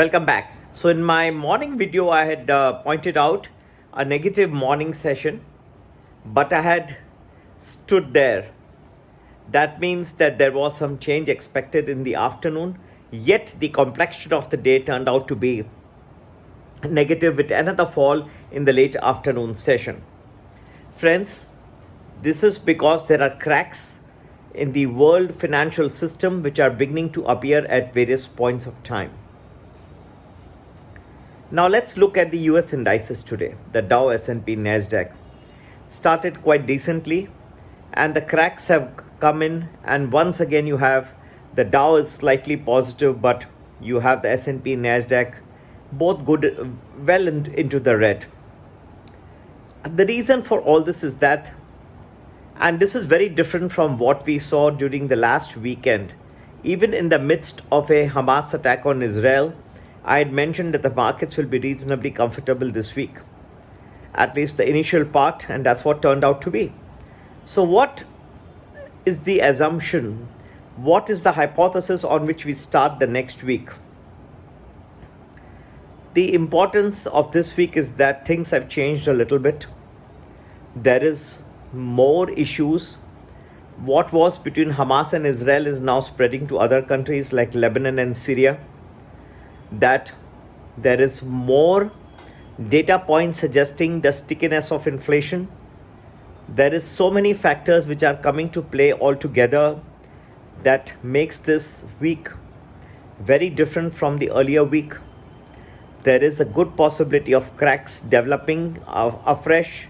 Welcome back. So in my morning video, I had pointed out a negative morning session, but I had stood there. That means that there was some change expected in the afternoon, yet the complexion of the day turned out to be negative with another fall in the late afternoon session. Friends, this is because there are cracks in the world financial system which are beginning to appear at various points of time. Now let's look at the US indices today. The Dow, S&P, Nasdaq started quite decently and the cracks have come in, and once again you have the Dow is slightly positive, but you have the S&P, Nasdaq both good, well into the red. The reason for all this is that, and this is very different from what we saw during the last weekend, even in the midst of a Hamas attack on Israel, I had mentioned that the markets will be reasonably comfortable this week, at least the initial part, and that's what turned out to be. So what is the assumption? What is the hypothesis on which we start the next week? The importance of this week is that things have changed a little bit. There is more issues. What was between Hamas and Israel is now spreading to other countries like Lebanon and Syria. That there is more data points suggesting the stickiness of inflation. There is so many factors which are coming to play all together that makes this week very different from the earlier week. There is a good possibility of cracks developing afresh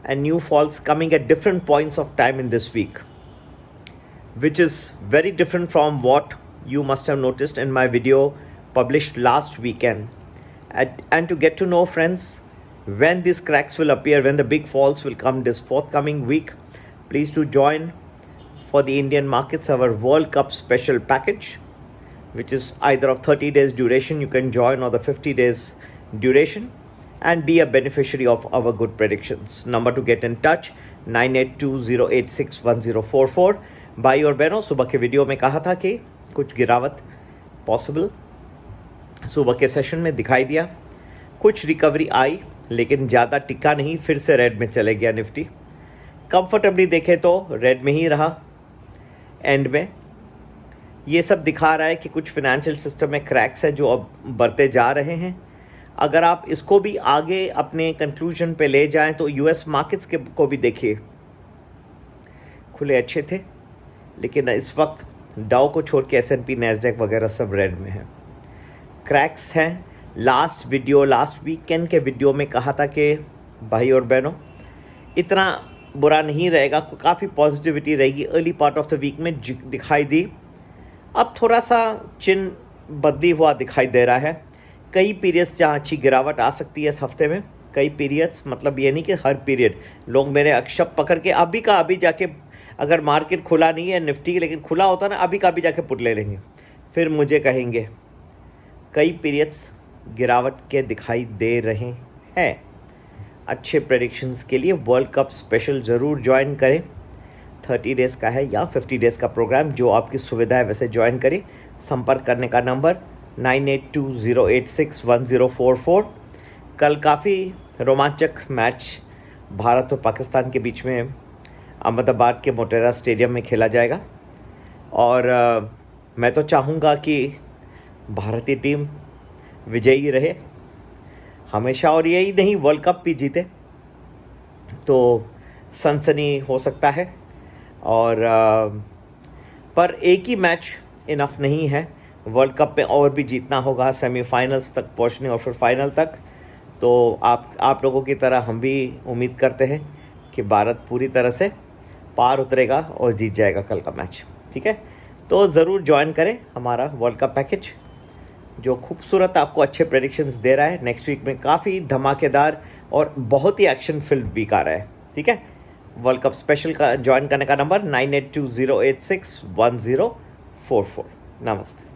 and new falls coming at different points of time in this week, which is very different from what you must have noticed in my video published last weekend. And to get to know, friends, when these cracks will appear, when the big falls will come this forthcoming week, please do join for the Indian markets our World Cup special package, which is either of 30 days duration you can join, or the 50 days duration, and be a beneficiary of our good predictions. Number to get in touch 9820861044. भाई और बहनों, सुबह के video में कहा था कि कुछ गिरावट पॉसिबल सुबह के सेशन में दिखाई दिया, कुछ रिकवरी आई लेकिन ज़्यादा टिका नहीं, फिर से रेड में चले गया निफ्टी। कंफर्टेबली देखें तो रेड में ही रहा एंड में। ये सब दिखा रहा है कि कुछ फाइनेंशियल सिस्टम में क्रैक्स है जो अब बढ़ते जा रहे हैं। अगर आप इसको भी आगे अपने कंक्लूजन पे ले जाएं तो यूएस मार्केट्स के को भी देखिए, खुले अच्छे थे, लेकिन इस वक्त डाउ को छोड़ के S&P, नैस्डैक वगैरह सब रेड में है, क्रैक्स हैं। लास्ट वीकेंड के वीडियो में कहा था कि भाई और बहनों इतना बुरा नहीं रहेगा, काफ़ी पॉजिटिविटी रहेगी। Early part of the week में दिखाई दी, अब थोड़ा सा चिन्ह बदली हुआ दिखाई दे रहा है। कई पीरियड्स जहाँ अच्छी गिरावट आ सकती है इस हफ्ते में, कई पीरियड्स, मतलब ये नहीं कि हर पीरियड लोग मेरे अक्षप पकड़ के अभी का अभी जाके, अगर मार्केट खुला नहीं है निफ्टी लेकिन खुला होता ना, अभी का अभी जाके पुट ले लेंगे, फिर मुझे कहेंगे। कई पीरियड्स गिरावट के दिखाई दे रहे हैं। अच्छे प्रेडिक्शंस के लिए वर्ल्ड कप स्पेशल ज़रूर ज्वाइन करें। 30 डेज़ का है या 50 डेज़ का प्रोग्राम, जो आपकी सुविधा है वैसे ज्वाइन करें। संपर्क करने का नंबर 9820861044। कल काफ़ी रोमांचक मैच भारत और पाकिस्तान के बीच में अहमदाबाद के मोटेरा स्टेडियम में खेला जाएगा, और मैं तो चाहूँगा कि भारतीय टीम विजयी रहे हमेशा, और यही नहीं वर्ल्ड कप भी जीते तो सनसनी हो सकता है। और पर एक ही मैच इनफ नहीं है, वर्ल्ड कप में और भी जीतना होगा, सेमीफाइनल्स तक पहुंचने और फिर फाइनल तक। तो आप लोगों की तरह हम भी उम्मीद करते हैं कि भारत पूरी तरह से पार उतरेगा और जीत जाएगा कल का मैच, ठीक है। तो ज़रूर ज्वाइन करें हमारा वर्ल्ड कप पैकेज, जो खूबसूरत आपको अच्छे प्रेडिक्शंस दे रहा है। नेक्स्ट वीक में काफ़ी धमाकेदार और बहुत ही एक्शन फिल्म वीक आ रहा है, ठीक है। वर्ल्ड कप स्पेशल का ज्वाइन करने का नंबर 9820861044। नमस्ते।